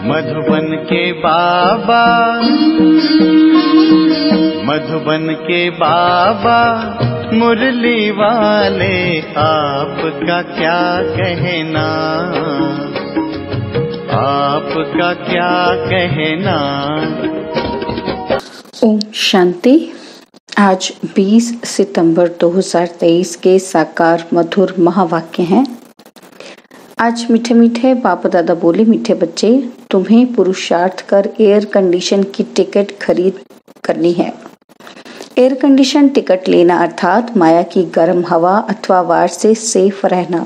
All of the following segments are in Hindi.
मधुबन के बाबा, मधुबन के बाबा मुरली वाले, आपका क्या कहना, आपका क्या कहना। ओम शांति। आज 20 सितंबर 2023 के साकार मधुर महावाक्य हैं। आज मीठे मीठे बाप दादा बोले, मीठे बच्चे, तुम्हें पुरुषार्थ कर एयर कंडीशन की टिकट खरीद करनी है। एयर कंडीशन टिकट लेना अर्थात माया की गर्म हवा अथवा वार से सेफ रहना।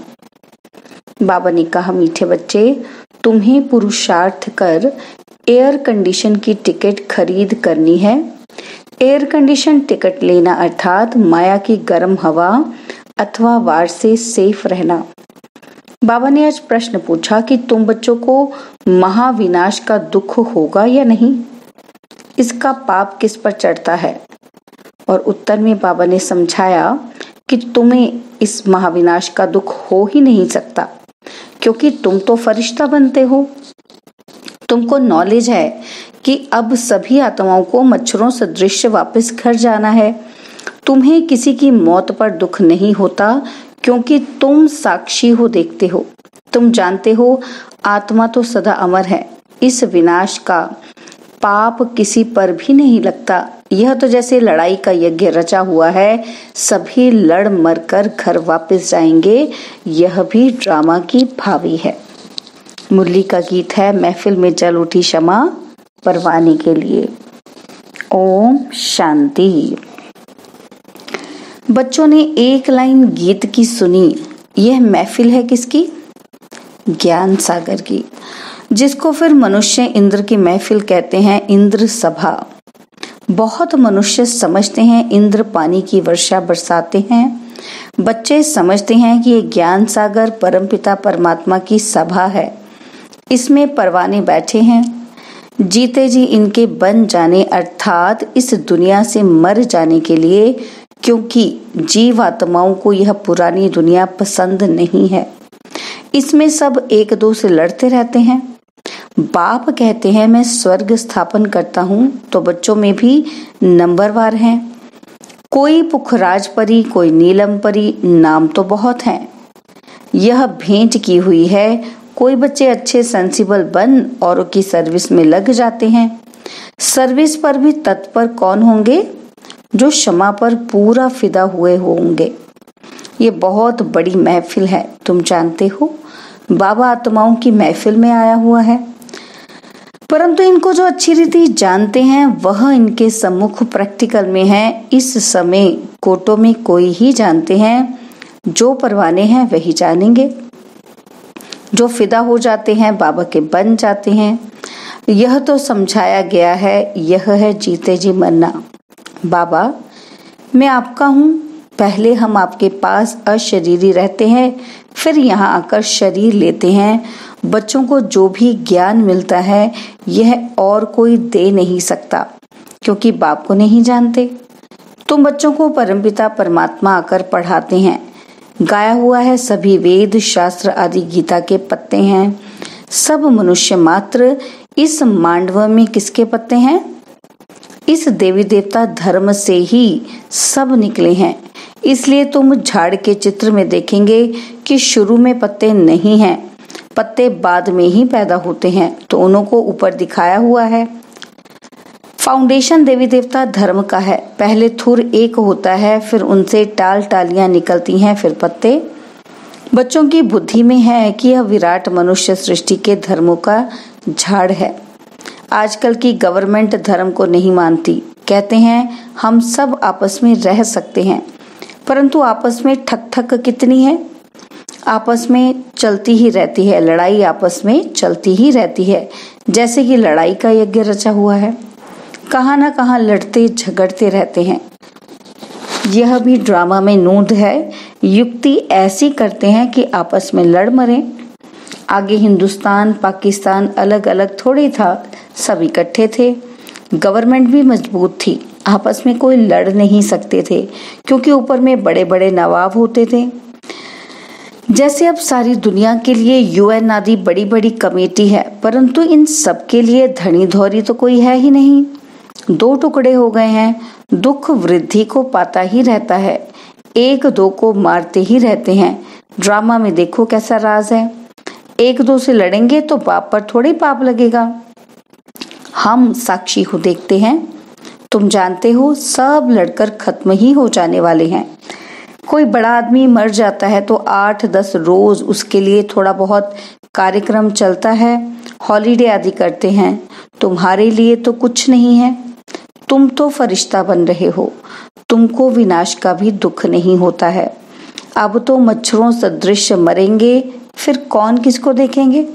बाबा ने कहा, मीठे बच्चे, तुम्हें पुरुषार्थ कर एयर कंडीशन की टिकट खरीद करनी है। एयर कंडीशन टिकट लेना अर्थात माया की गर्म हवा अथवा वार से सेफ रहना। बाबा ने आज प्रश्न पूछा कि तुम बच्चों को महाविनाश का दुख होगा या नहीं, इसका पाप किस पर चढ़ता है। और उत्तर में बाबा ने समझाया कि तुम्हें इस महाविनाश का दुख हो ही नहीं सकता, क्योंकि तुम तो फरिश्ता बनते हो। तुमको नॉलेज है कि अब सभी आत्माओं को मच्छरों सदृश वापस घर जाना है। तुम्हें किसी की मौत पर दुख नहीं होता, क्योंकि तुम साक्षी हो, देखते हो। तुम जानते हो आत्मा तो सदा अमर है। इस विनाश का पाप किसी पर भी नहीं लगता। यह तो जैसे लड़ाई का यज्ञ रचा हुआ है, सभी लड़ मर कर घर वापस जाएंगे। यह भी ड्रामा की भावी है। मुरली का गीत है, महफिल में जल उठी क्षमा परवाने के लिए। ओम शांति। बच्चों ने एक लाइन गीत की सुनी। यह महफिल है किसकी? ज्ञान सागर की, जिसको फिर मनुष्य इंद्र की महफिल कहते हैं, इंद्र सभा। बहुत मनुष्य समझते हैं इंद्र पानी की वर्षा बरसाते हैं। बच्चे समझते हैं कि ये ज्ञान सागर परमपिता परमात्मा की सभा है, इसमें परवाने बैठे हैं। जीते जी इनके बन जाने अर्थात इस दुनिया से मर जाने के लिए, क्योंकि जीव आत्माओं को यह पुरानी दुनिया पसंद नहीं है। इसमें सब एक दो से लड़ते रहते हैं। बाप कहते हैं मैं स्वर्ग स्थापन करता हूँ, तो बच्चों में भी नंबरवार हैं। कोई पुखराज परी, कोई नीलम परी, नाम तो बहुत हैं। यह भेंट की हुई है। कोई बच्चे अच्छे सेंसिबल बन औरों की सर्विस में लग जाते हैं। सर्विस पर भी तत्पर कौन होंगे? जो क्षमा पर पूरा फिदा हुए होंगे। ये बहुत बड़ी महफिल है, तुम जानते हो। बाबा आत्माओं की महफिल में आया हुआ है, परंतु इनको जो अच्छी रीति जानते हैं वह इनके सम्मुख प्रैक्टिकल में है। इस समय कोटों में कोई ही जानते हैं। जो परवाने हैं वही जानेंगे। जो फिदा हो जाते हैं बाबा के बन जाते हैं। यह तो समझाया गया है, यह है जीते जी मरना। बाबा, मैं आपका हूँ। पहले हम आपके पास अशरीरी रहते हैं, फिर यहाँ आकर शरीर लेते हैं। बच्चों को जो भी ज्ञान मिलता है यह और कोई दे नहीं सकता, क्योंकि बाप को नहीं जानते। तुम बच्चों को परमपिता परमात्मा आकर पढ़ाते हैं। गाया हुआ है, सभी वेद शास्त्र आदि गीता के पत्ते हैं। सब मनुष्य मात्र इस मांडव में किसके पत्ते हैं? इस देवी देवता धर्म से ही सब निकले हैं। इसलिए तुम झाड़ के चित्र में देखेंगे कि शुरू में पत्ते नहीं हैं, पत्ते बाद में ही पैदा होते हैं, तो उन्हों को ऊपर दिखाया हुआ है। फाउंडेशन देवी देवता धर्म का है। पहले थुर एक होता है, फिर उनसे टाल टालियां निकलती हैं, फिर पत्ते। बच्चों की बुद्धि में है कि यह विराट मनुष्य सृष्टि के धर्मों का झाड़ है। आजकल की गवर्नमेंट धर्म को नहीं मानती। कहते हैं हम सब आपस में रह सकते हैं, परंतु आपस में ठक ठक कितनी है। आपस में चलती ही रहती है, लड़ाई आपस में चलती ही रहती है, जैसे कि लड़ाई का यज्ञ रचा हुआ है। कहाँ ना कहाँ लड़ते झगड़ते रहते हैं। यह भी ड्रामा में नूंद है। युक्ति ऐसी करते हैं कि आपस में लड़ मरे। आगे हिंदुस्तान पाकिस्तान अलग अलग थोड़ी था, सब इकट्ठे थे। गवर्नमेंट भी मजबूत थी, आपस में कोई लड़ नहीं सकते थे, क्योंकि ऊपर में बड़े बड़े नवाब होते थे। जैसे अब सारी दुनिया के लिए UN आदि बड़ी बड़ी कमेटी है, परंतु इन सब के लिए धनी धौरी तो कोई है ही नहीं। दो टुकड़े हो गए हैं, दुख वृद्धि को पाता ही रहता है, एक दो को मारते ही रहते हैं। ड्रामा में देखो कैसा राज है। एक दो से लड़ेंगे तो बाप पर थोड़ी पाप लगेगा। हम साक्षी हो देखते हैं, तुम जानते हो सब लड़कर खत्म ही हो जाने वाले हैं। कोई बड़ा आदमी मर जाता है तो 8-10 रोज उसके लिए थोड़ा बहुत कार्यक्रम चलता है, हॉलीडे आदि करते हैं। तुम्हारे लिए तो कुछ नहीं है, तुम तो फरिश्ता बन रहे हो, तुमको विनाश का भी दुख नहीं होता है। अब तो मच्छरों सदृश मरेंगे, फिर कौन किसको देखेंगे?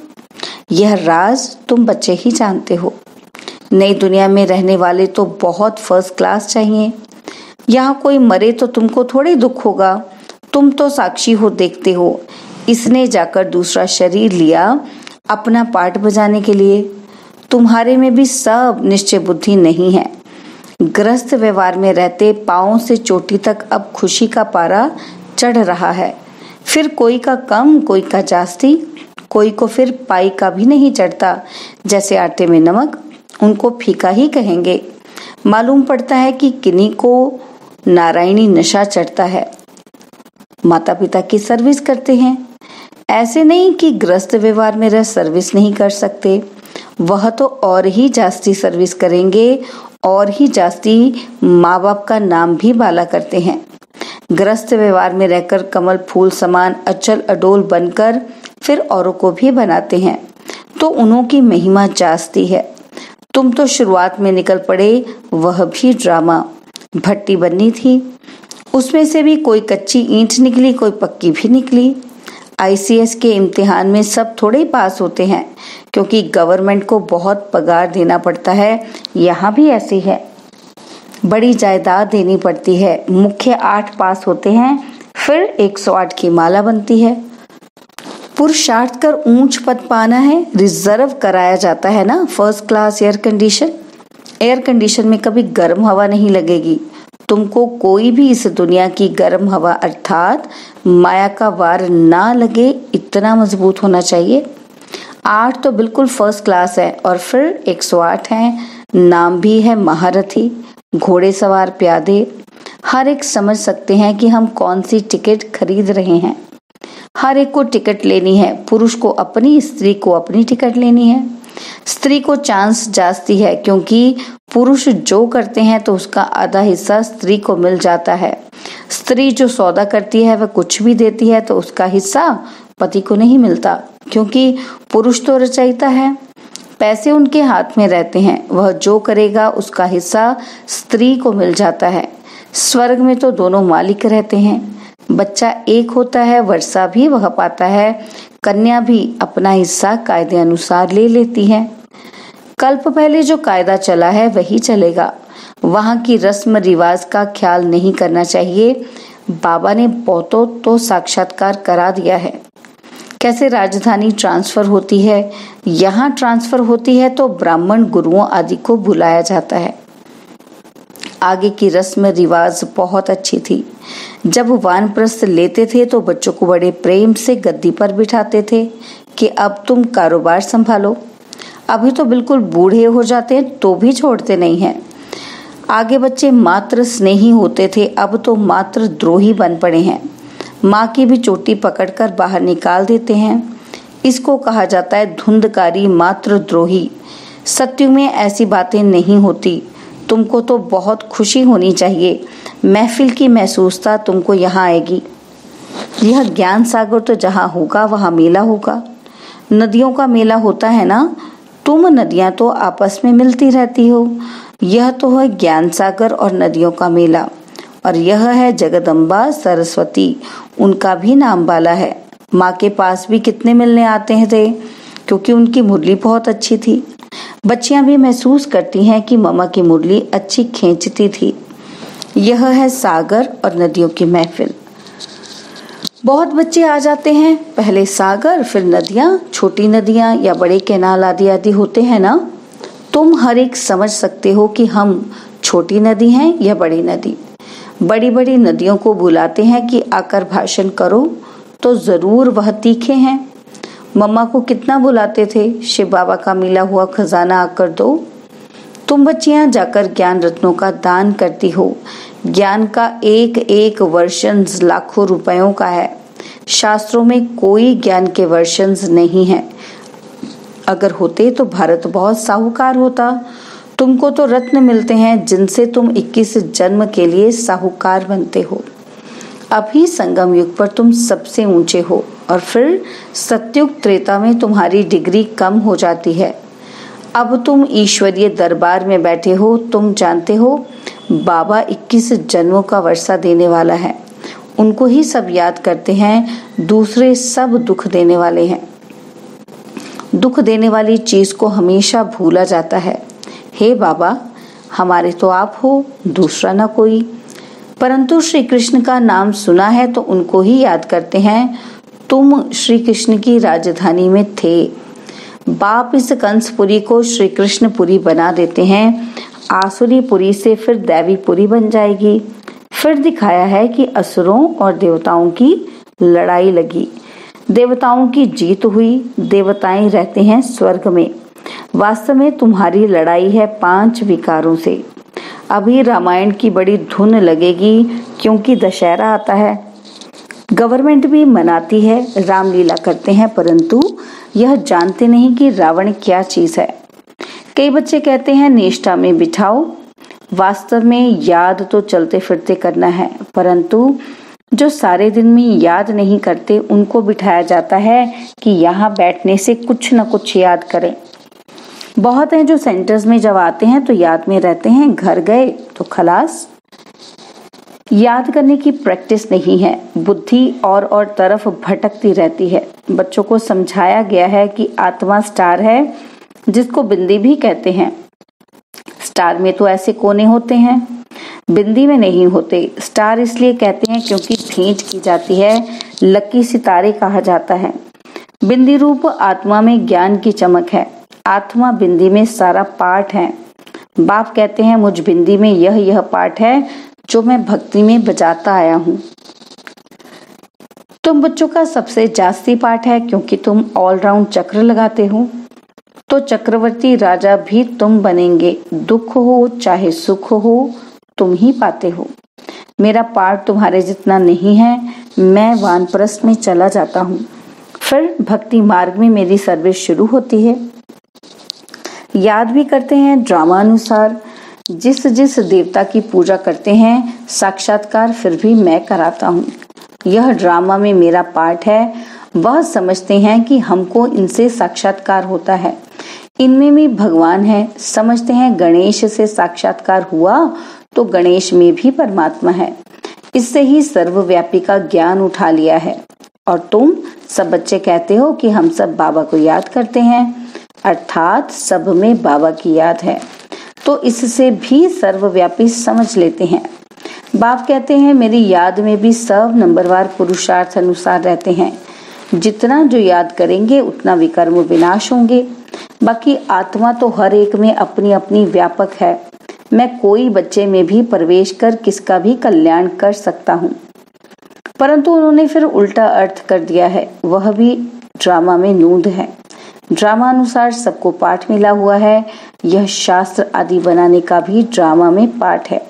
यह राज तुम बच्चे ही जानते हो। नई दुनिया में रहने वाले तो बहुत फर्स्ट क्लास चाहिए। यहाँ कोई मरे तो तुमको थोड़ी दुख होगा, तुम तो साक्षी हो देखते हो। इसने जाकर दूसरा शरीर लिया अपना पार्ट बजाने के लिए। तुम्हारे में भी सब निश्चय बुद्धि नहीं है। ग्रस्त व्यवहार में रहते पांव से चोटी तक अब खुशी का पारा चढ़ रहा है। फिर कोई का कम, कोई का जास्ती, कोई को फिर पाई का भी नहीं चढ़ता। जैसे आटे में नमक, उनको फीका ही कहेंगे। मालूम पड़ता है कि किन्हीं को नारायणी नशा चढ़ता है। माता पिता की सर्विस करते हैं, ऐसे नहीं कि ग्रस्त व्यवहार में रह सर्विस नहीं कर सकते। वह तो और ही जास्ती सर्विस करेंगे, और ही जास्ती माँ बाप का नाम भी बाला करते हैं। ग्रस्त व्यवहार में रहकर कमल फूल समान अचल अडोल बनकर फिर औरों को भी बनाते हैं, तो उन्हों की महिमा जास्ती है। तुम तो शुरुआत में निकल पड़े, वह भी ड्रामा। भट्टी बननी थी, उसमें से भी कोई कच्ची ईंट निकली, कोई पक्की भी निकली। ICS के इम्तिहान में सब थोड़े ही पास होते हैं, क्योंकि गवर्नमेंट को बहुत पगार देना पड़ता है। यहाँ भी ऐसी है, बड़ी जायदाद देनी पड़ती है। मुख्य 8 पास होते हैं, फिर 108 की माला बनती है। पुरुषार्थ कर ऊंच पद पाना है, रिजर्व कराया जाता है ना, first class air condition. Air condition में कभी गर्म हवा नहीं लगेगी। तुमको कोई भी इस दुनिया की गर्म हवा अर्थात माया का वार ना लगे, इतना मजबूत होना चाहिए। 8 तो बिल्कुल फर्स्ट क्लास है, और फिर 108 हैं। नाम भी है महारथी, घोड़े सवार प्यादे। हर एक समझ सकते हैं कि हम कौन सी टिकट खरीद रहे हैं। हर एक को टिकट लेनी है, पुरुष को अपनी, स्त्री को अपनी टिकट लेनी है। स्त्री को चांस जास्ती है, क्योंकि पुरुष जो करते हैं तो उसका आधा हिस्सा स्त्री को मिल जाता है। स्त्री जो सौदा करती है वह कुछ भी देती है तो उसका हिस्सा पति को नहीं मिलता, क्योंकि पुरुष तो रचयिता है, पैसे उनके हाथ में रहते हैं। वह जो करेगा उसका हिस्सा स्त्री को मिल जाता है। स्वर्ग में तो दोनों मालिक रहते हैं। बच्चा एक होता है, वर्षा भी वह पाता है, कन्या भी अपना हिस्सा कायदे अनुसार ले लेती है। कल्प पहले जो कायदा चला है वही चलेगा। वहाँ की रस्म रिवाज का ख्याल नहीं करना चाहिए। बाबा ने बहुतों तो साक्षात्कार करा दिया है। कैसे राजधानी ट्रांसफर होती है, यहाँ ट्रांसफर होती है तो ब्राह्मण गुरुओं आदि को बुलाया जाता है। आगे की रस्म रिवाज बहुत अच्छी थी। जब वानप्रस्थ लेते थे तो बच्चों को बड़े प्रेम से गद्दी पर बिठाते थे कि अब तुम कारोबार संभालो। अभी तो बिल्कुल बूढ़े हो जाते हैं तो भी छोड़ते नहीं हैं। आगे बच्चे मात्र स्नेही होते थे, अब तो मात्र द्रोही बन पड़े हैं। माँ की भी चोटी पकड़कर बाहर निकाल देते हैं। इसको कहा जाता है धुंधकारी मात्र द्रोही। सत्य में ऐसी बातें नहीं होती। तुमको तो बहुत खुशी होनी चाहिए। महफिल की महसूसता तुमको यहाँ आएगी। यह ज्ञान सागर तो जहाँ होगा वहाँ मेला होगा। नदियों का मेला होता है ना, तुम नदियाँ तो आपस में मिलती रहती हो। यह तो है ज्ञान सागर और नदियों का मेला। और यह है जगदम्बा सरस्वती, उनका भी नाम बाला है। माँ के पास भी कितने मिलने आते थे, क्योंकि उनकी मुरली बहुत अच्छी थी। बच्चियां भी महसूस करती हैं कि मामा की मुरली अच्छी खींचती थी। यह है सागर और नदियों की महफिल। बहुत बच्चे आ जाते हैं, पहले सागर फिर नदियाँ, छोटी नदियाँ या बड़े कैनाल आदि आदि होते हैं ना। तुम हर एक समझ सकते हो कि हम छोटी नदी हैं या बड़ी नदी। बड़ी बड़ी नदियों को बुलाते हैं कि आकर भाषण करो, तो जरूर वह तीखे हैं। मम्मा को कितना बुलाते थे, शिव बाबा का मिला हुआ खजाना आकर दो। तुम बच्चियां जाकर ज्ञान रत्नों का दान करती हो। ज्ञान का एक एक वर्षन लाखों रुपयों का है। शास्त्रों में कोई ज्ञान के वर्षन्स नहीं है। अगर होते तो भारत बहुत साहूकार होता। तुमको तो रत्न मिलते हैं जिनसे तुम 21 जन्म के लिए साहूकार बनते हो। अभी संगम युग पर तुम सबसे ऊंचे हो और फिर सतयुग त्रेता में तुम्हारी डिग्री कम हो जाती है। अब तुम ईश्वरीय दरबार में बैठे हो। तुम जानते हो बाबा 21 जन्मों का वर्षा देने वाला है। उनको ही सब याद करते हैं, दूसरे सब दुख देने वाले हैं। दुख देने वाली चीज को हमेशा भूला जाता है। हे बाबा, हमारे तो आप हो, दूसरा ना कोई। परंतु श्री कृष्ण का नाम सुना है तो उनको ही याद करते हैं। तुम श्री कृष्ण की राजधानी में थे। बाप इस कंसपुरी को श्री कृष्णपुरी बना देते हैं। आसुरीपुरी से फिर दैवीपुरी बन जाएगी। फिर दिखाया है कि असुरों और देवताओं की लड़ाई लगी। देवताओं की जीत हुई। देवताएं रहते हैं स्वर्ग में। वास्तव में तुम्हारी लड़ाई है 5 विकारों से। अभी रामायण की बड़ी धुन लगेगी क्योंकि दशहरा आता है। गवर्नमेंट भी मनाती है, रामलीला करते हैं, परंतु यह जानते नहीं कि रावण क्या चीज है। कई बच्चे कहते हैं निष्ठा में बिठाओ। वास्तव में याद तो चलते फिरते करना है, परंतु जो सारे दिन में याद नहीं करते उनको बिठाया जाता है कि यहाँ बैठने से कुछ न कुछ याद करें। बहुत हैं जो सेंटर्स में जब आते हैं तो याद में रहते हैं, घर गए तो खलास। याद करने की प्रैक्टिस नहीं है। बुद्धि और तरफ भटकती रहती है। बच्चों को समझाया गया है कि आत्मा स्टार है, जिसको बिंदी भी कहते हैं। स्टार में तो ऐसे कोने होते हैं, बिंदी में नहीं होते। स्टार इसलिए कहते हैं क्योंकि भेंट की जाती है, लकी सितारे कहा जाता है। बिंदी रूप आत्मा में ज्ञान की चमक है। आत्मा बिंदी में सारा पाठ है। बाप कहते हैं मुझ बिंदी में यह पाठ है जो मैं भक्ति में बजाता आया हूँ। तुम बच्चों का सबसे जास्ती पाठ है क्योंकि तुम ऑलराउंड चक्र लगाते हो। तो चक्रवर्ती राजा भी तुम बनेंगे। दुख हो चाहे सुख हो, तुम ही पाते हो। मेरा पाठ तुम्हारे जितना नहीं है। मैं वानप्रस्थ में चला जाता हूँ। फिर भक्ति मार्ग में मेरी सर्विस शुरू होती है। याद भी करते हैं ड्रामा अनुसार। जिस जिस देवता की पूजा करते हैं साक्षात्कार फिर भी मैं कराता हूँ। यह ड्रामा में मेरा पार्ट है। वह समझते हैं कि हमको इनसे साक्षात्कार होता है, इनमें भी भगवान है। समझते हैं गणेश से साक्षात्कार हुआ तो गणेश में भी परमात्मा है। इससे ही सर्वव्यापी का ज्ञान उठा लिया है। और तुम सब बच्चे कहते हो कि हम सब बाबा को याद करते हैं, अर्थात सब में बाबा की याद है, तो इससे भी सर्वव्यापी समझ लेते हैं। बाप कहते हैं मेरी याद में भी सब नंबरवार पुरुषार्थ अनुसार रहते हैं। जितना जो याद करेंगे उतना विकर्म विनाश होंगे। बाकी आत्मा तो हर एक में अपनी अपनी व्यापक है। मैं कोई बच्चे में भी प्रवेश कर किसका भी कल्याण कर सकता हूँ, परंतु उन्होंने फिर उल्टा अर्थ कर दिया है। वह भी ड्रामा में नूंद है। ड्रामा अनुसार सबको पाठ मिला हुआ है। यह शास्त्र आदि बनाने का भी ड्रामा में पाठ है।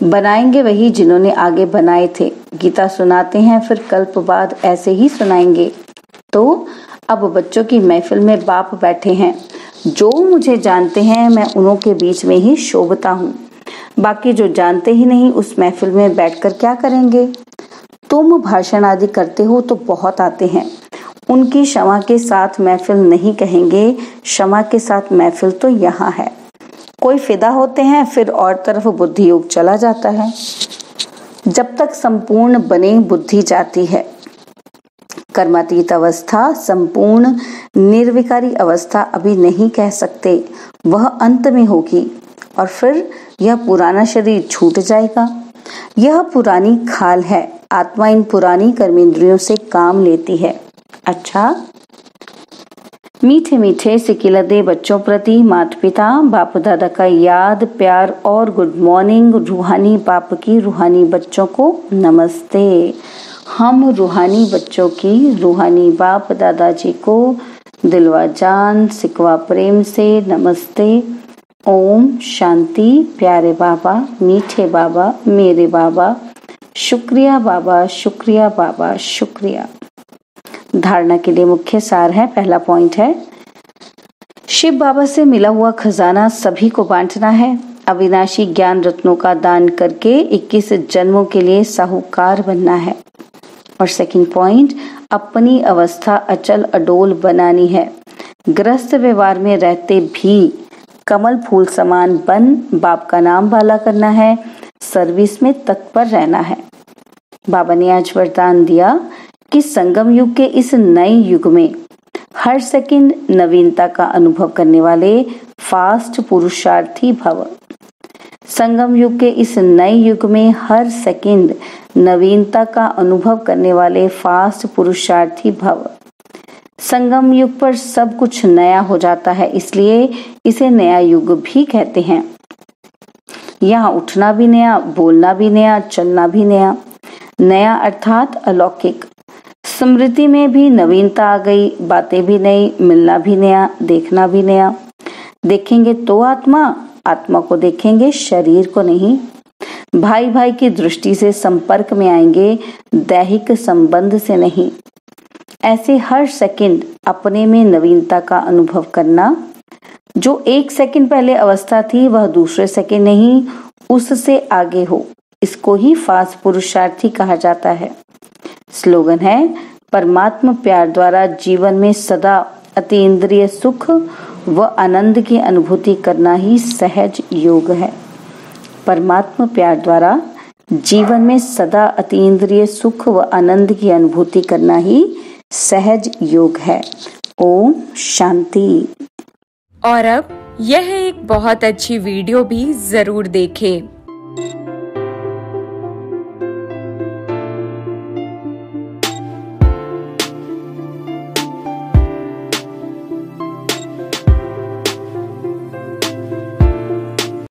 बनाएंगे वही जिन्होंने आगे बनाए थे। गीता सुनाते हैं, फिर कल्प बाद ऐसे ही सुनाएंगे। तो अब बच्चों की महफिल में बाप बैठे हैं। जो मुझे जानते हैं मैं उन्हों के बीच में ही शोभता हूँ। बाकी जो जानते ही नहीं उस महफिल में बैठकर क्या करेंगे। तुम भाषण आदि करते हो तो बहुत आते हैं। उनकी क्षमा के साथ महफिल नहीं कहेंगे, क्षमा के साथ महफिल तो यहाँ है। कोई फिदा होते हैं, फिर और तरफ बुद्धि योग चला जाता है। जब तक संपूर्ण बने बुद्धि जाती है। कर्मातीत अवस्था, संपूर्ण निर्विकारी अवस्था अभी नहीं कह सकते, वह अंत में होगी और फिर यह पुराना शरीर छूट जाएगा। यह पुरानी खाल है। आत्मा इन पुरानी कर्मेंद्रियों से काम लेती है। अच्छा, मीठे मीठे सिकिलदे बच्चों प्रति माता पिता बाप दादा का याद, प्यार और गुड मॉर्निंग। रूहानी बाप की रूहानी बच्चों को नमस्ते। हम रूहानी बच्चों की रूहानी बाप दादाजी को दिलवा जान सिकवा प्रेम से नमस्ते। ओम शांति। प्यारे बाबा, मीठे बाबा, मेरे बाबा, शुक्रिया बाबा, शुक्रिया बाबा, शुक्रिया। धारणा के लिए मुख्य सार है। पहला पॉइंट है, शिव बाबा से मिला हुआ खजाना सभी को बांटना है। अविनाशी ज्ञान रत्नों का दान करके 21 जन्मों के लिए साहूकार बनना है। और सेकंड पॉइंट, अपनी अवस्था अचल अडोल बनानी है। ग्रस्त व्यवहार में रहते भी कमल फूल समान बन बाप का नाम वाला करना है। सर्विस में तत्पर रहना है। बाबा ने आज वरदान दिया कि संगम युग के इस नए युग में हर सेकंड नवीनता का अनुभव करने वाले फास्ट पुरुषार्थी भव। संगम युग के इस नए युग में हर सेकंड नवीनता का अनुभव करने वाले फास्ट पुरुषार्थी भव। संगम युग पर सब कुछ नया हो जाता है, इसलिए इसे नया युग भी कहते हैं। यहाँ उठना भी नया, बोलना भी नया, चलना भी नया। नया अर्थात अलौकिक। स्मृति में भी नवीनता आ गई, बातें भी नई, मिलना भी नया, देखना भी नया। देखेंगे तो आत्मा, आत्मा को देखेंगे, शरीर को नहीं। भाई भाई की दृष्टि से संपर्क में आएंगे, दैहिक संबंध से नहीं। ऐसे हर सेकंड अपने में नवीनता का अनुभव करना। जो एक सेकंड पहले अवस्था थी वह दूसरे सेकंड नहीं, उससे आगे हो, इसको ही फास्ट पुरुषार्थी कहा जाता है। स्लोगन है, परमात्मा प्यार द्वारा जीवन में सदा अतीन्द्रिय सुख व आनंद की अनुभूति करना ही सहज योग है। परमात्मा प्यार द्वारा जीवन में सदा अतीन्द्रिय सुख व आनंद की अनुभूति करना ही सहज योग है। ओम शांति। और अब यह एक बहुत अच्छी वीडियो भी जरूर देखें।